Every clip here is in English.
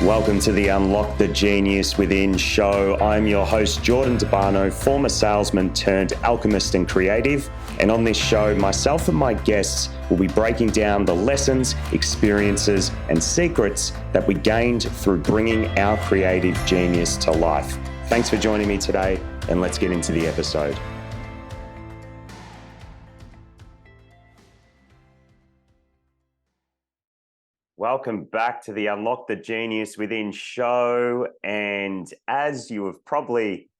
Welcome to the Unlock the Genius Within show. I'm your host, Jordan DeBarno, former salesman turned alchemist and creative. And on this show, myself and my guests will be breaking down the lessons, experiences, and secrets that we gained through bringing our creative genius to life. Thanks for joining me today, and let's get into the episode. Welcome back to the Unlock the Genius Within show. And as you have probably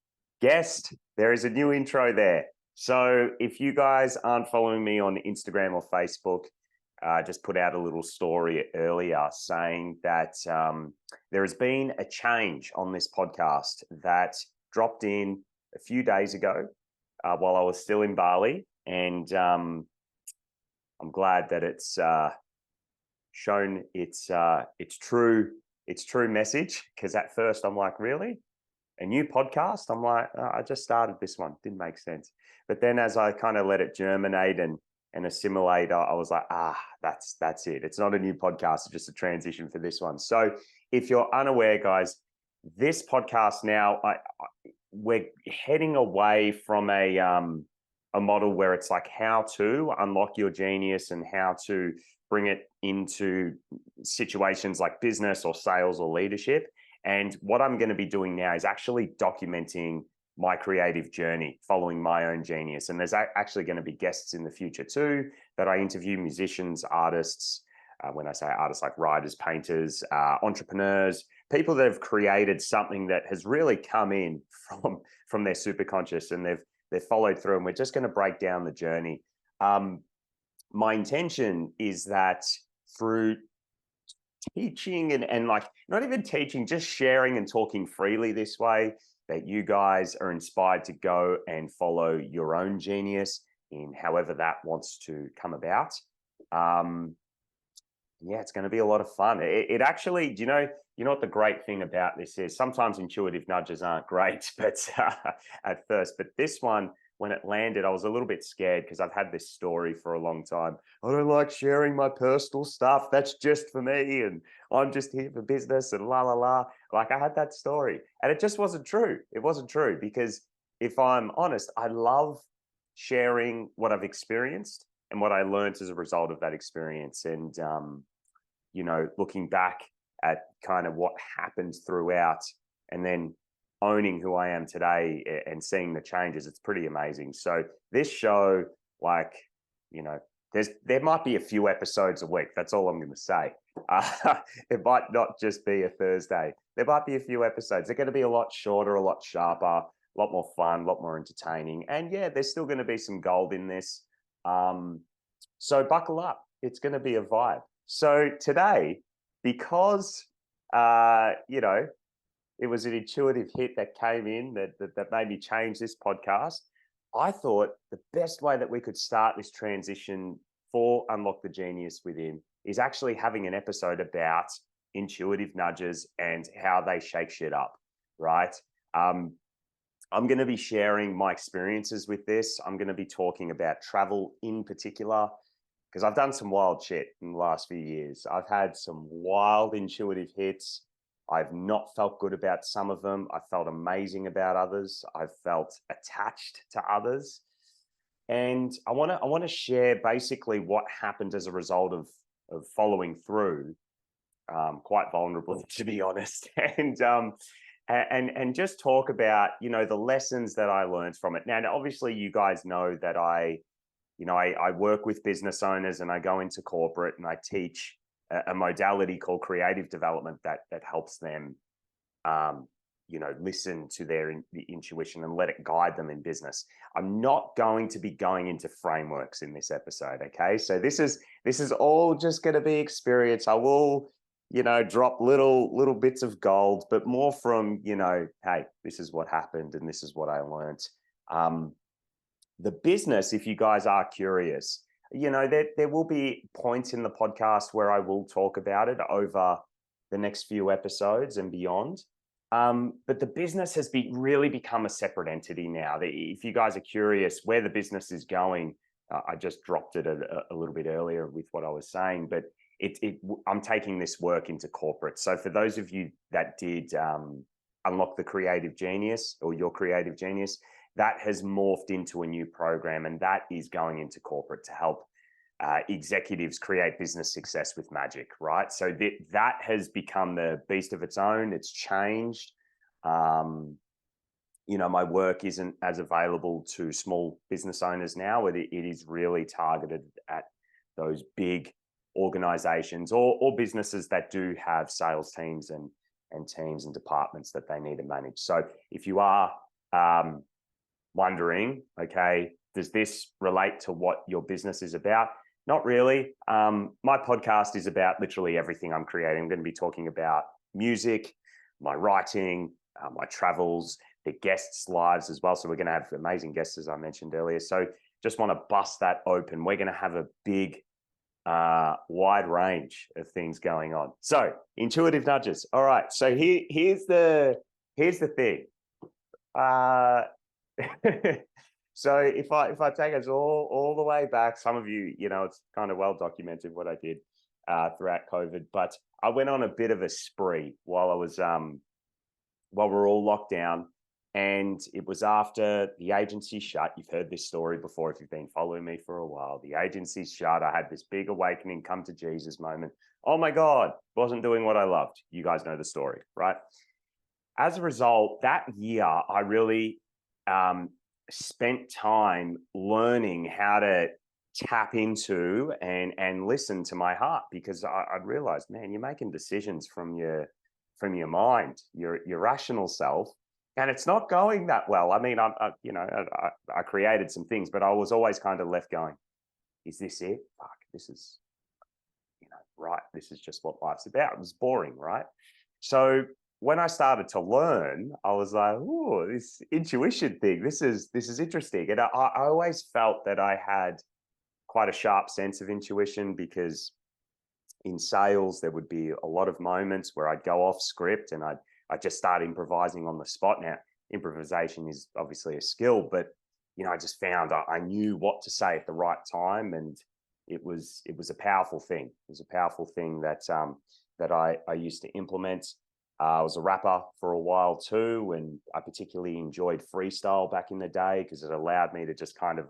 guessed, there is a new intro there. So if you guys aren't following me on Instagram or Facebook, I just put out a little story earlier saying that there has been a change on this podcast that dropped in a few days ago while I was still in Bali. And I'm glad that it's shown its true message, because at first I'm like, really? A new podcast? I'm like, I just started this one. Didn't make sense. But then as I kind of let it germinate and assimilate, I was like, that's it. It's not a new podcast, it's just a transition for this one. So if you're unaware, guys, this podcast now, we're heading away from a model where it's like how to unlock your genius and how to bring it into situations like business or sales or leadership. And what I'm going to be doing now is actually documenting my creative journey, following my own genius. And there's actually going to be guests in the future too that I interview, musicians, artists. When I say artists, like writers, painters, entrepreneurs, people that have created something that has really come in from their superconscious, and they've followed through. And we're just going to break down the journey. My intention is that through teaching and like not even teaching, just sharing and talking freely this way, that you guys are inspired to go and follow your own genius in however that wants to come about. Yeah, it's going to be a lot of fun. It actually, you know what the great thing about this is? Sometimes intuitive nudges aren't great, but at first, but this one, when it landed, I was a little bit scared because I've had this story for a long time. I don't like sharing my personal stuff. That's just for me. And I'm just here for business and la, la, la. Like I had that story and it just wasn't true. It wasn't true because if I'm honest, I love sharing what I've experienced and what I learned as a result of that experience. And, looking back at kind of what happened throughout and then owning who I am today and seeing the changes, it's pretty amazing. So this show, there might be a few episodes a week. That's all I'm going to say. It might not just be a Thursday. There might be a few episodes. They're going to be a lot shorter, a lot sharper, a lot more fun, a lot more entertaining. And yeah, there's still going to be some gold in this. So buckle up. It's going to be a vibe. So today, because, it was an intuitive hit that came in that made me change this podcast. I thought the best way that we could start this transition for Unlock the Genius Within is actually having an episode about intuitive nudges and how they shake shit up, right? I'm going to be sharing my experiences with this. I'm going to be talking about travel in particular, because I've done some wild shit in the last few years. I've had some wild intuitive hits. I've not felt good about some of them. I felt amazing about others. I've felt attached to others. And I want to share basically what happened as a result of following through, quite vulnerable, to be honest. And just talk about, the lessons that I learned from it. Now, obviously you guys know that I work with business owners and I go into corporate and I teach a modality called creative development that helps them, listen to their intuition and let it guide them in business. I'm not going to be going into frameworks in this episode. Okay. So this is all just going to be experience. I will, drop little bits of gold, but more from, hey, this is what happened and this is what I learned. The business, if you guys are curious, there will be points in the podcast where I will talk about it over the next few episodes and beyond. But the business has really become a separate entity now. If you guys are curious where the business is going, I just dropped it a little bit earlier with what I was saying, but I'm taking this work into corporate. So for those of you that did unlock the creative genius or your creative genius, that has morphed into a new program, and that is going into corporate to help executives create business success with magic, right? So that has become the beast of its own. It's changed. My work isn't as available to small business owners now. It is really targeted at those big organizations or businesses that do have sales teams and teams and departments that they need to manage. So if you are wondering, okay, does this relate to what your business is about? Not really. My podcast is about literally everything I'm creating. I'm going to be talking about music, my writing, my travels, the guests' lives as well. So we're going to have amazing guests, as I mentioned earlier. So just want to bust that open. We're going to have a big, wide range of things going on. So intuitive nudges. All right. So here's the thing. So if I take us all the way back, some of you, it's kind of well documented what I did throughout COVID, but I went on a bit of a spree while we're all locked down. And it was after the agency shut. You've heard this story before if you've been following me for a while. The agency shut. I had this big awakening, come to Jesus moment. Oh my God, wasn't doing what I loved. You guys know the story, right? As a result, that year, I really spent time learning how to tap into and listen to my heart, because I realized, man, you're making decisions from your mind, your rational self, and it's not going that well. I mean, I created some things, but I was always kind of left going, is this it? Fuck, this is, right. This is just what life's about. It was boring, right? So when I started to learn, I was like, oh, this intuition thing, this is interesting. And I always felt that I had quite a sharp sense of intuition, because in sales, there would be a lot of moments where I'd go off script and I'd just start improvising on the spot. Now, improvisation is obviously a skill, but I just found I knew what to say at the right time, and it was a powerful thing. It was a powerful thing that I used to implement. I was a rapper for a while too, and I particularly enjoyed freestyle back in the day because it allowed me to just kind of,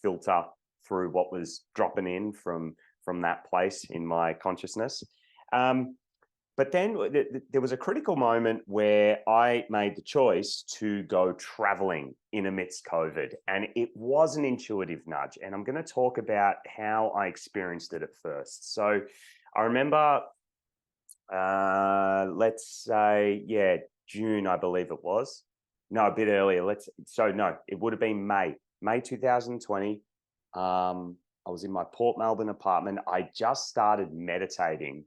filter through what was dropping in from that place in my consciousness. But then there was a critical moment where I made the choice to go traveling in amidst COVID, and it was an intuitive nudge. And I'm going to talk about how I experienced it at first. So I remember, let's say, June, I believe it was. No, a bit earlier. It would have been May 2020. I was in my Port Melbourne apartment. I just started meditating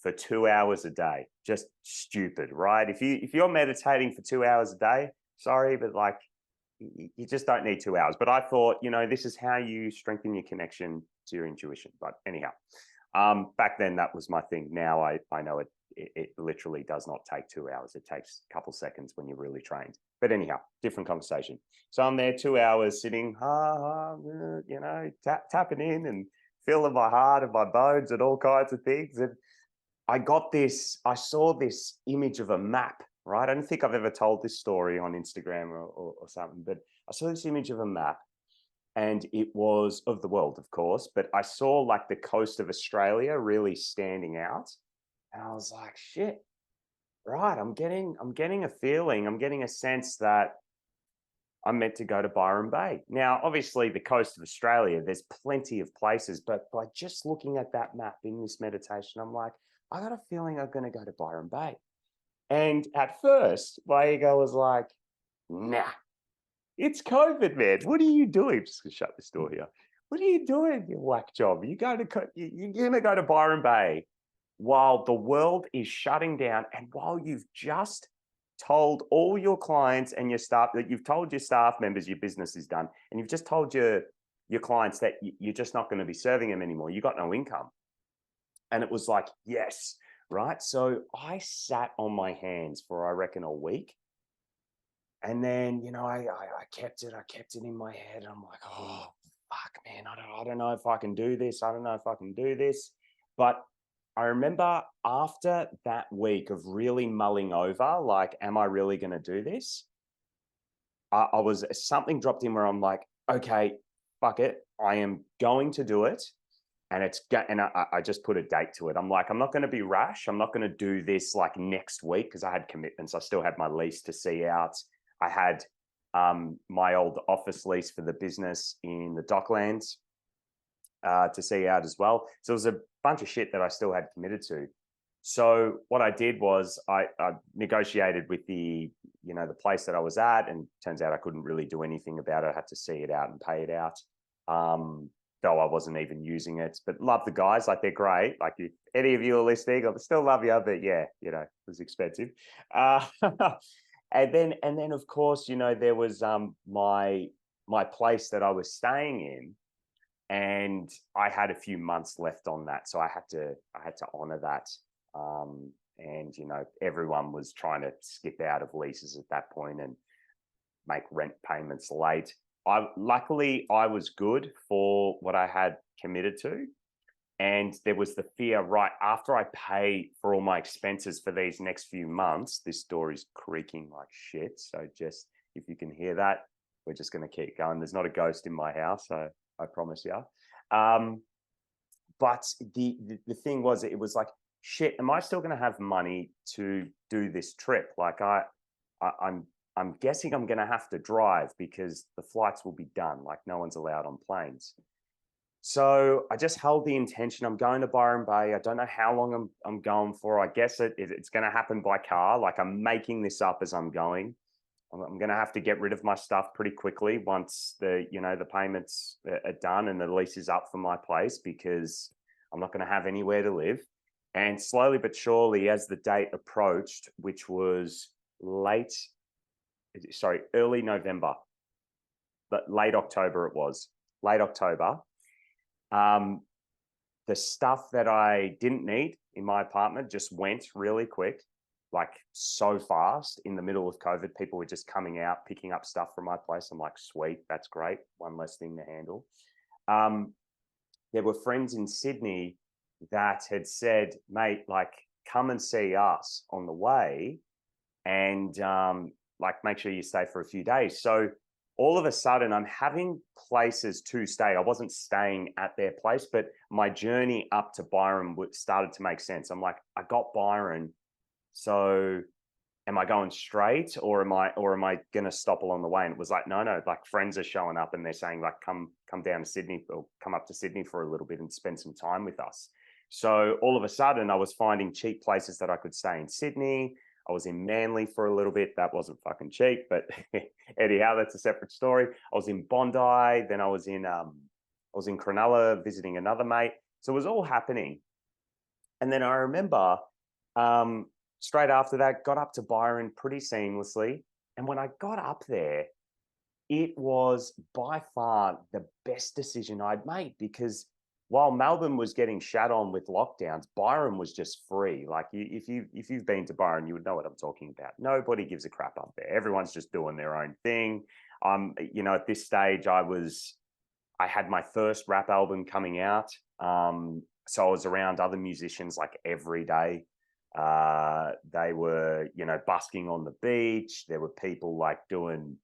for 2 hours a day. Just stupid, right? If you're meditating for 2 hours a day, sorry, but you just don't need 2 hours. But I thought, this is how you strengthen your connection to your intuition. But anyhow, back then that was my thing. Now I know it literally does not take 2 hours. It takes a couple seconds when you're really trained. But anyhow, different conversation. So I'm there 2 hours sitting, tapping in and feeling my heart and my bones and all kinds of things. And I saw this image of a map, right? I don't think I've ever told this story on Instagram or something, but I saw this image of a map, and it was of the world, of course, but I saw the coast of Australia really standing out. And I was like, shit, right. I'm getting a feeling, I'm getting a sense that I'm meant to go to Byron Bay. Now, obviously the coast of Australia, there's plenty of places, but by just looking at that map in this meditation, I'm like, I got a feeling I'm going to go to Byron Bay. And at first, my ego was like, nah, it's COVID, man. What are you doing? I'm just going to shut this door here. What are you doing, you whack job? You're going to go to Byron Bay while the world is shutting down, and while you've just told all your clients and your staff, that you've told your staff members your business is done, and you've just told your clients that you're just not going to be serving them anymore. You got no income. And it was like, yes, right? So I sat on my hands for, I reckon, a week. And then, I kept it in my head. I'm like, oh, fuck, man, I don't know if I can do this. I don't know if I can do this. But I remember after that week of really mulling over, like, am I really going to do this? I was something dropped in where I'm like, okay, fuck it, I am going to do it, and I just put a date to it. I'm like, I'm not going to be rash. I'm not going to do this like next week because I had commitments. I still had my lease to see out. I had my old office lease for the business in the Docklands to see out as well. So it was a bunch of shit that I still had committed to. So what I did was I negotiated with the place that I was at, and turns out I couldn't really do anything about it. I had to see it out and pay it out. Though I wasn't even using it, but love the guys, like they're great. Like if any of you are listening, I still love you, but yeah, it was expensive. And then of course, there was my place that I was staying in, and I had a few months left on that, so I had to honor that. And everyone was trying to skip out of leases at that point and make rent payments late. Luckily I was good for what I had committed to, and there was the fear right after I pay for all my expenses for these next few months. This door is creaking like shit, so just if you can hear that, we're just going to keep going. There's not a ghost in my house, so I promise you. But the thing was, it was like, shit, am I still going to have money to do this trip? Like I'm guessing I'm going to have to drive because the flights will be done. Like no one's allowed on planes. So I just held the intention. I'm going to Byron Bay. I don't know how long I'm going for. I guess it's going to happen by car. Like I'm making this up as I'm going. I'm going to have to get rid of my stuff pretty quickly once the payments are done and the lease is up for my place, because I'm not going to have anywhere to live. And slowly but surely, as the date approached, which was early November, but late October it was, late October, the stuff that I didn't need in my apartment just went really quick, like so fast. In the middle of COVID, people were just coming out, picking up stuff from my place. I'm like, sweet, that's great. One less thing to handle. There were friends in Sydney that had said, mate, like, come and see us on the way, and like, make sure you stay for a few days. So all of a sudden, I'm having places to stay. I wasn't staying at their place, but my journey up to Byron started to make sense. I'm like, I got Byron, so am I going straight, or am I going to stop along the way? And it was like, no, like friends are showing up and they're saying like, come down to Sydney, or come up to Sydney for a little bit and spend some time with us. So all of a sudden I was finding cheap places that I could stay in Sydney. I was in Manly for a little bit. That wasn't fucking cheap, but anyhow, that's a separate story. I was in Bondi, then I was in Cronulla visiting another mate. So it was all happening. And then I remember straight after that, got up to Byron pretty seamlessly. And when I got up there, it was by far the best decision I'd made, because while Melbourne was getting shat on with lockdowns, Byron was just free. Like if you've been to Byron, you would know what I'm talking about. Nobody gives a crap up there. Everyone's just doing their own thing. At this stage, I had my first rap album coming out. So I was around other musicians like every day. They were, busking on the beach. There were people like doing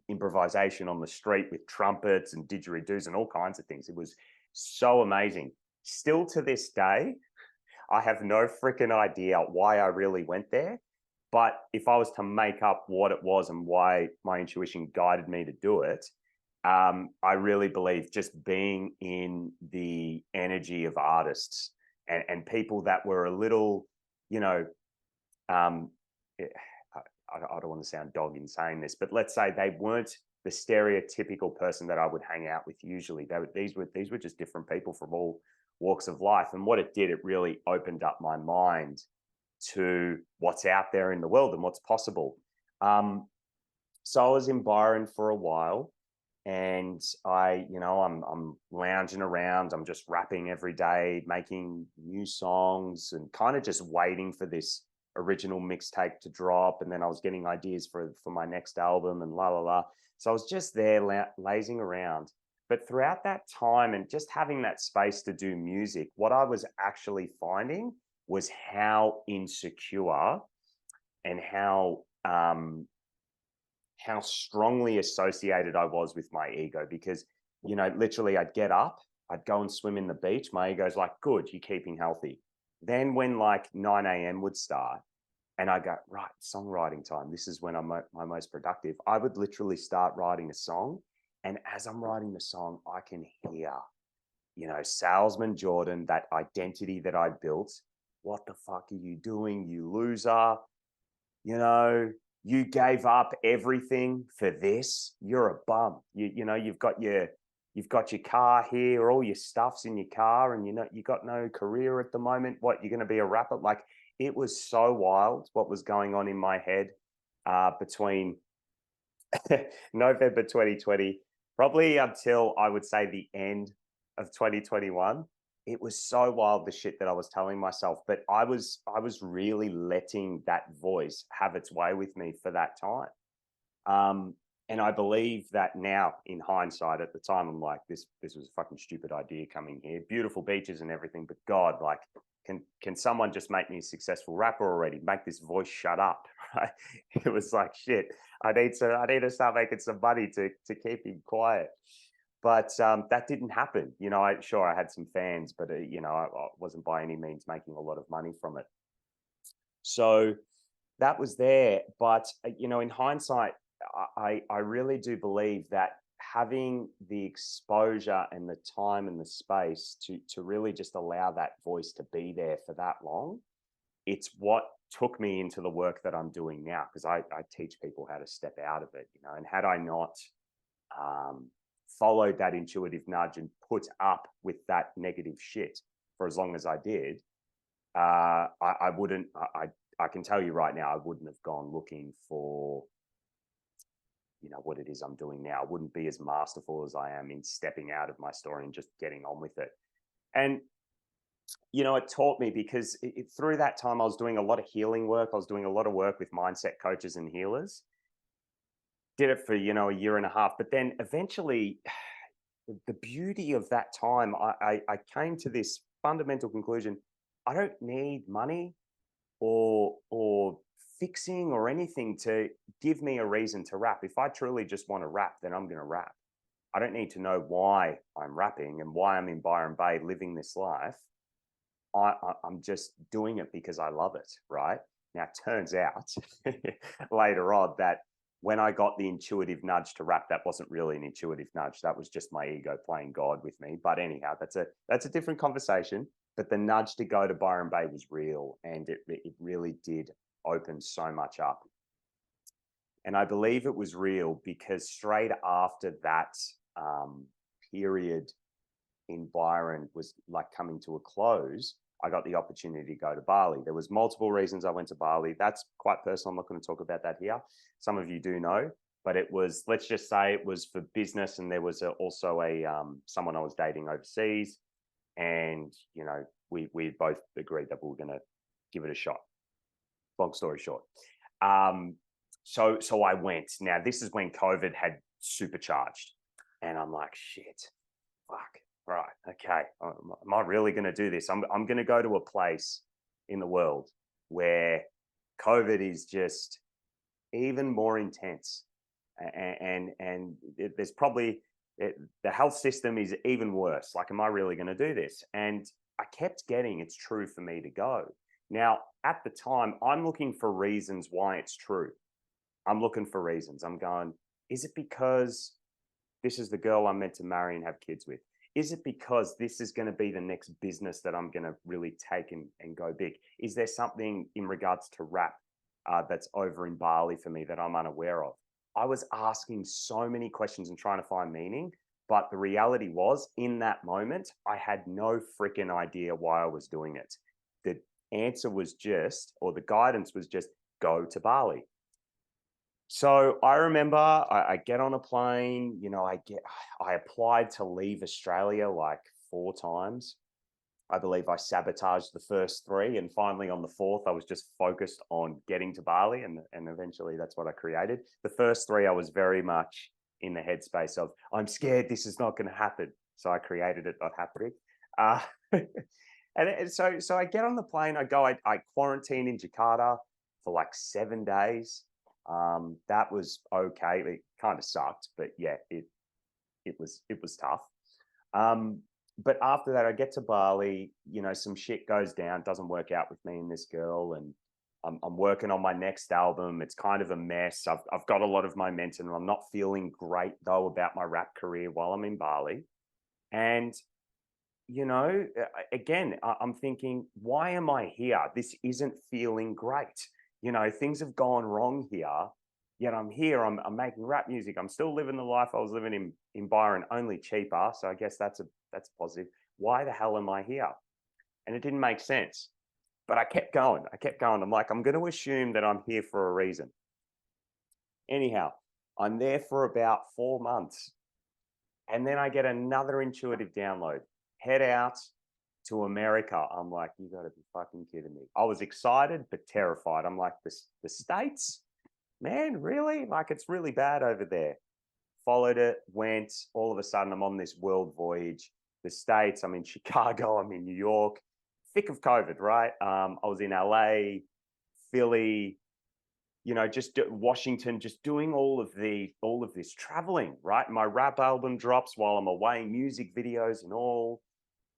improvisation on the street with trumpets and didgeridoos and all kinds of things. It was so amazing. Still to this day, I have no freaking idea why I really went there. But if I was to make up what it was and why my intuition guided me to do it, I really believe just being in the energy of artists and people that were a little, I don't want to sound dog in saying this, but let's say they weren't the stereotypical person that I would hang out with usually. These were just different people from all walks of life. And what it did, it really opened up my mind to what's out there in the world and what's possible. So I was in Byron for a while, and I'm lounging around. I'm just rapping every day, making new songs, and kind of just waiting for this original mixtape to drop, and then I was getting ideas for my next album and la la la. So I was just there lazing around. But throughout that time and just having that space to do music, what I was actually finding was how insecure and how strongly associated I was with my ego. Because, you know, literally I'd get up, I'd go and swim in the beach. My ego's like, good, you're keeping healthy. Then when like 9 a.m. would start and I go, right, songwriting time, this is when I'm my most productive. I would literally start writing a song. And as I'm writing the song, I can hear, you know, salesman Jordan, that identity that I built. What the fuck are you doing, you loser? You know, you gave up everything for this. You're a bum. You know, you've got your car here, all your stuff's in your car, and you got no career at the moment. What, you're going to be a rapper? Like, it was so wild what was going on in my head between November 2020, probably until I would say the end of 2021. It was so wild, the shit that I was telling myself, but I was really letting that voice have its way with me for that time. And I believe that now, in hindsight, at the time, I'm like, this was a fucking stupid idea coming here. Beautiful beaches and everything, but God, like, can someone just make me a successful rapper already? Make this voice shut up, right? It was like, shit, I need to start making some money to keep him quiet. But that didn't happen. You know, I had some fans, but you know, I wasn't by any means making a lot of money from it. So that was there. But you know, in hindsight, I really do believe that having the exposure and the time and the space to really just allow that voice to be there for that long, it's what took me into the work that I'm doing now, because I teach people how to step out of it, you know. And had I not followed that intuitive nudge and put up with that negative shit for as long as I did, I wouldn't, I can tell you right now, I wouldn't have gone looking for, you know, what it is I'm doing now. I wouldn't be as masterful as I am in stepping out of my story and just getting on with it. And, you know, it taught me, because through that time, I was doing a lot of healing work. I was doing a lot of work with mindset coaches and healers. Did it for, you know, a year and a half. But then eventually, the beauty of that time, I came to this fundamental conclusion. I don't need money or fixing or anything to give me a reason to rap. If I truly just want to rap, then I'm going to rap. I don't need to know why I'm rapping and why I'm in Byron Bay living this life. I'm just doing it because I love it, right? Now, it turns out later on that when I got the intuitive nudge to rap, that wasn't really an intuitive nudge. That was just my ego playing God with me. But anyhow, that's a different conversation. But the nudge to go to Byron Bay was real, and it really did open so much up. And I believe it was real because straight after that period in Byron was like coming to a close, I got the opportunity to go to Bali. There was multiple reasons I went to Bali. That's quite personal. I'm not going to talk about that here. Some of you do know, but it was, let's just say it was for business. And there was also someone I was dating overseas. And, you know, we both agreed that we were going to give it a shot. Long story short. So I went. Now, this is when COVID had supercharged. And I'm like, shit, fuck. Right, okay, am I really going to do this? I'm going to go to a place in the world where COVID is just even more intense, and there's probably the health system is even worse. Like, am I really going to do this? And I kept getting, it's true for me to go. Now, at the time, I'm looking for reasons why it's true. I'm looking for reasons. I'm going, is it because this is the girl I'm meant to marry and have kids with? Is it because this is going to be the next business that I'm going to really take and go big? Is there something in regards to rap that's over in Bali for me that I'm unaware of? I was asking so many questions and trying to find meaning, but the reality was, in that moment, I had no freaking idea why I was doing it. The answer was just, or the guidance was just, go to Bali. So I remember I get on a plane, you know, I applied to leave Australia like 4 times. I believe I sabotaged the first three, and finally on the fourth, I was just focused on getting to Bali, and eventually that's what I created. The first three, I was very much in the headspace of, I'm scared this is not going to happen. So I created it not happening. Uh, so I get on the plane, I quarantine in Jakarta for like 7 days. That was okay. It kind of sucked, but yeah, it was tough. But after that, I get to Bali, some shit goes down, doesn't work out with me and this girl. And I'm working on my next album. It's kind of a mess. I've got a lot of momentum. I'm not feeling great though about my rap career while I'm in Bali. And, again, I'm thinking, why am I here? This isn't feeling great. Things have gone wrong here. Yet I'm here. I'm making rap music. I'm still living the life I was living in Byron, only cheaper. So I guess that's positive. Why the hell am I here? And it didn't make sense. But I kept going. I'm like, I'm going to assume that I'm here for a reason. Anyhow, I'm there for about 4 months. And then I get another intuitive download. Head out to America. I'm like, you got to be fucking kidding me. I was excited, but terrified. I'm like, the States? Man, really? Like, it's really bad over there. Followed it, went. All of a sudden, I'm on this world voyage. The States, I'm in Chicago, I'm in New York. Thick of COVID, right? I was in LA, Philly, just Washington, just doing all of this traveling, right? My rap album drops while I'm away, music videos and all.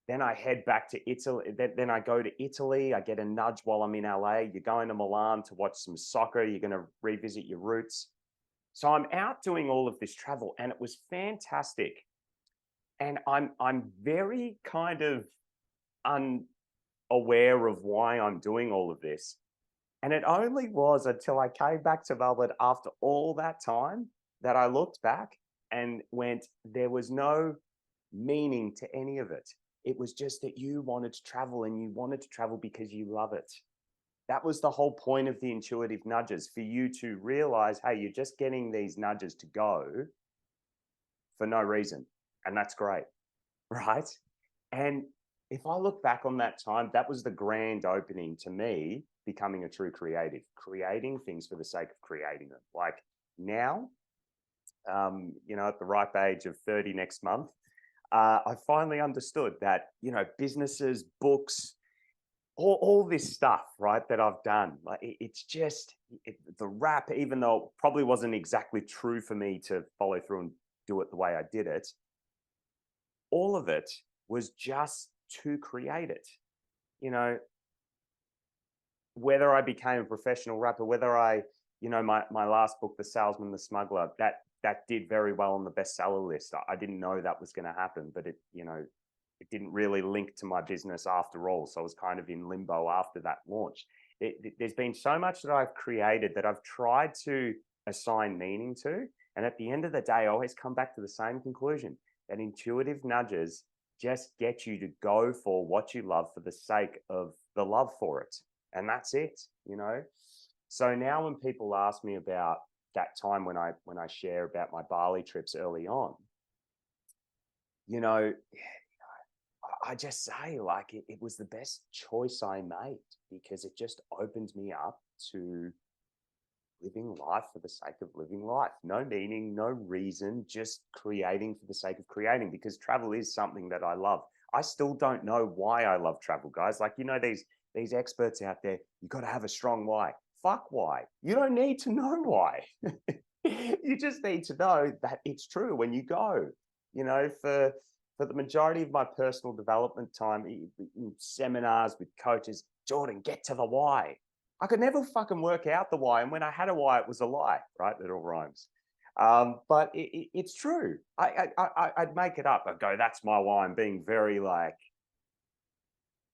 Then I head back to Italy. Then I go to Italy. I get a nudge while I'm in LA. You're going to Milan to watch some soccer. You're going to revisit your roots. So I'm out doing all of this travel, and it was fantastic. And I'm very kind of unaware of why I'm doing all of this. And it only was until I came back to Melbourne after all that time that I looked back and went, there was no meaning to any of it. It was just that you wanted to travel, and you wanted to travel because you love it. That was the whole point of the intuitive nudges, for you to realize, hey, you're just getting these nudges to go for no reason. And that's great, right? And if I look back on that time, that was the grand opening to me becoming a true creative, creating things for the sake of creating them. Like now, at the ripe age of 30 next month, I finally understood that, businesses, books, all this stuff, right, that I've done, like it's just the rap, even though it probably wasn't exactly true for me to follow through and do it the way I did it, all of it was just to create it. Whether I became a professional rapper, whether my last book, The Salesman, the Smuggler, that did very well on the bestseller list. I didn't know that was going to happen, but it didn't really link to my business after all. So I was kind of in limbo after that launch. There's been so much that I've created that I've tried to assign meaning to. And at the end of the day, I always come back to the same conclusion, that intuitive nudges just get you to go for what you love for the sake of the love for it. And that's it, So now when people ask me about that time when I share about my Bali trips early on, I just say, like, it was the best choice I made, because it just opened me up to living life for the sake of living life. No meaning, no reason, just creating for the sake of creating, because travel is something that I love. I still don't know why I love travel, guys. Like, these experts out there, you got to have a strong why. Fuck why. You don't need to know why. You just need to know that it's true when you go. For the majority of my personal development time, in seminars with coaches, Jordan, get to the why. I could never fucking work out the why. And when I had a why, it was a lie, right? That all rhymes. But it's true. I'd make it up. I'd go, that's my why. I'm being very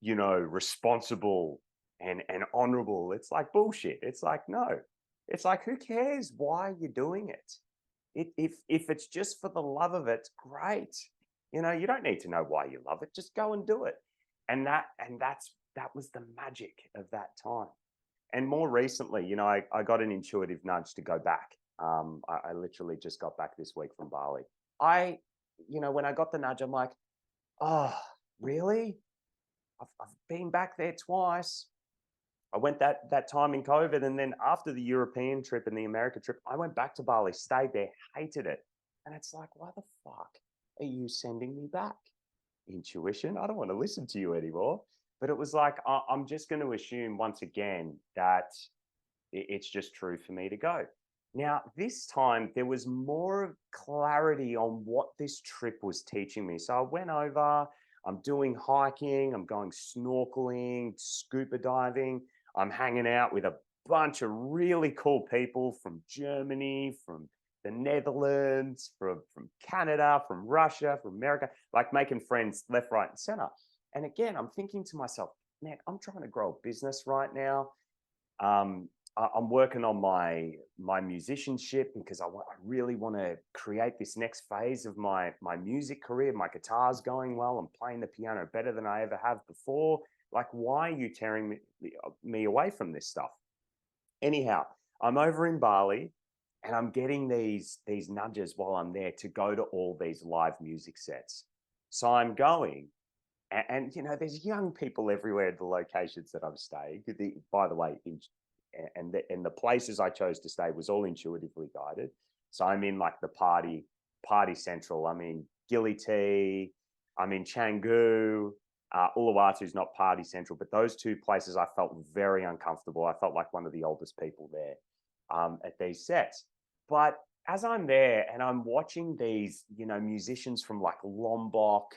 responsible and honorable. It's like bullshit. It's like, no. It's like, who cares why you're doing it? If it's just for the love of it, great. You don't need to know why you love it. Just go and do it. And that was the magic of that time. And more recently, I got an intuitive nudge to go back. I literally just got back this week from Bali. When I got the nudge, I'm like, oh, really? I've been back there twice. I went that time in COVID, and then after the European trip and the America trip, I went back to Bali, stayed there, hated it. And it's like, why the fuck are you sending me back? Intuition, I don't want to listen to you anymore. But it was like, I'm just going to assume once again that it's just true for me to go. Now, this time there was more clarity on what this trip was teaching me. So I went over, I'm doing hiking, I'm going snorkeling, scuba diving, I'm hanging out with a bunch of really cool people from Germany, from the Netherlands, from Canada, from Russia, from America, like making friends left, right, and center. And again, I'm thinking to myself, man, I'm trying to grow a business right now. I'm working on my musicianship because I really want to create this next phase of my music career. My guitar's going well. I'm playing the piano better than I ever have before. Like, why are you tearing me away from this stuff? Anyhow, I'm over in Bali and I'm getting these nudges while I'm there to go to all these live music sets. So I'm going, and you know, there's young people everywhere at the locations that I'm staying. By the way, and the places I chose to stay was all intuitively guided. So I'm in like the party central. I'm in Gilly, I'm in Canggu. Uluwatu is not party central, but those two places I felt very uncomfortable. I felt like one of the oldest people there at these sets. But as I'm there and I'm watching these, you know, musicians from like Lombok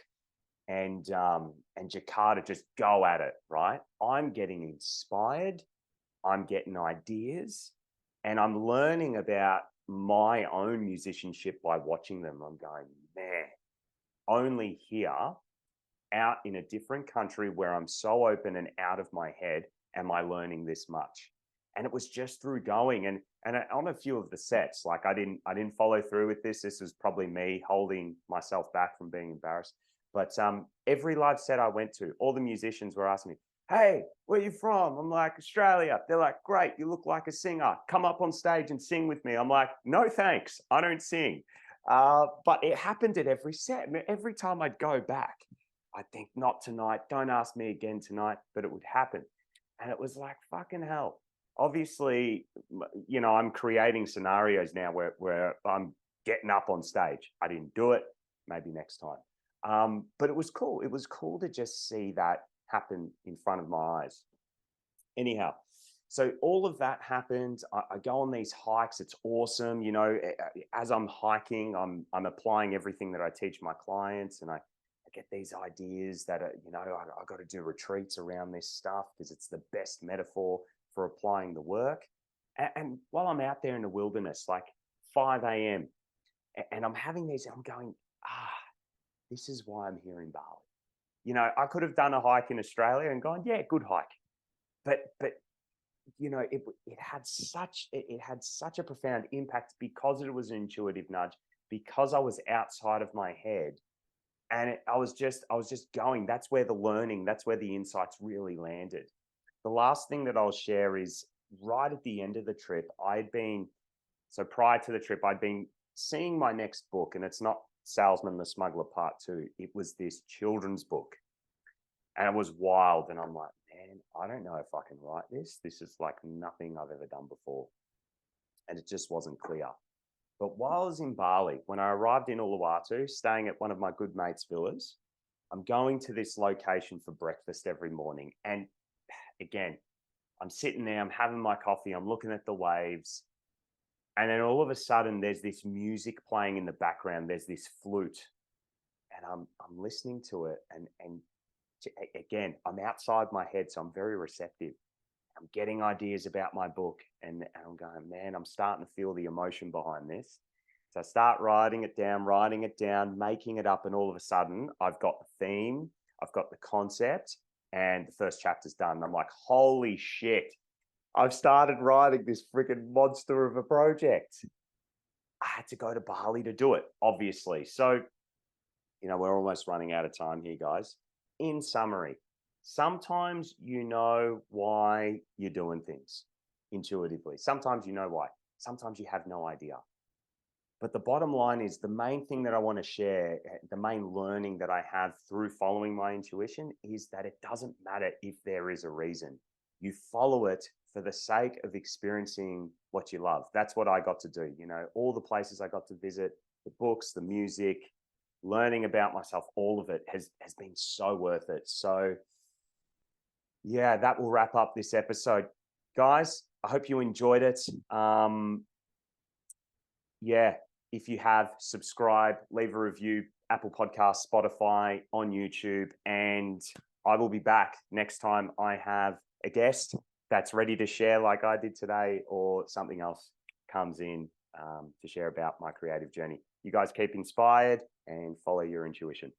and Jakarta just go at it, right? I'm getting inspired. I'm getting ideas, and I'm learning about my own musicianship by watching them. I'm going, man, only here, out in a different country where I'm so open and out of my head, am I learning this much? And it was just through going and on a few of the sets, like I didn't follow through with this. This was probably me holding myself back from being embarrassed. But every live set I went to, all the musicians were asking me, hey, where are you from? I'm like, Australia. They're like, great, you look like a singer. Come up on stage and sing with me. I'm like, no, thanks. I don't sing. But it happened at every set. Every time I'd go back, I'd think, not tonight. Don't ask me again tonight. But it would happen. And it was like, fucking hell. Obviously, you know, I'm creating scenarios now where I'm getting up on stage. I didn't do it. Maybe next time. But it was cool. It was cool to just see that happen in front of my eyes. Anyhow, so all of that happened. I go on these hikes. It's awesome. You know, as I'm hiking, I'm applying everything that I teach my clients, and I get these ideas that are, you know, I got to do retreats around this stuff because it's the best metaphor for applying the work. And while I'm out there in the wilderness, like 5 a.m., and I'm having these, I'm going, this is why I'm here in Bali. You know, I could have done a hike in Australia and gone, yeah, good hike. But you know, it had such a profound impact because it was an intuitive nudge, because I was outside of my head, and I was just going. That's where the learning, that's where the insights really landed. The last thing that I'll share is right at the end of the trip, prior to the trip, I'd been seeing my next book, and it's not Salesman the Smuggler Part 2. It was this children's book, and it was wild. And I'm like, man, I don't know if I can write this. This is like nothing I've ever done before. And it just wasn't clear. But while I was in Bali, when I arrived in Uluwatu, staying at one of my good mates' villas, I'm going to this location for breakfast every morning. And again, I'm sitting there, I'm having my coffee, I'm looking at the waves. And then all of a sudden, there's this music playing in the background. There's this flute, and I'm listening to it. And again, I'm outside my head, so I'm very receptive. I'm getting ideas about my book, and I'm going, man, I'm starting to feel the emotion behind this. So I start writing it down, making it up, and all of a sudden, I've got the theme, I've got the concept, and the first chapter's done. And I'm like, holy shit. I've started writing this freaking monster of a project. I had to go to Bali to do it, obviously. So, you know, we're almost running out of time here, guys. In summary, sometimes you know why you're doing things intuitively. Sometimes you know why. Sometimes you have no idea. But the bottom line is the main thing that I want to share, the main learning that I have through following my intuition is that it doesn't matter if there is a reason. You follow it for the sake of experiencing what you love. That's what I got to do. You know, all the places I got to visit, the books, the music, learning about myself, all of it has been so worth it. So yeah, that will wrap up this episode. Guys, I hope you enjoyed it. Yeah, if you have, subscribe, leave a review, Apple Podcasts, Spotify, on YouTube, and I will be back next time I have a guest that's ready to share like I did today, or something else comes in to share about my creative journey. You guys keep inspired and follow your intuition.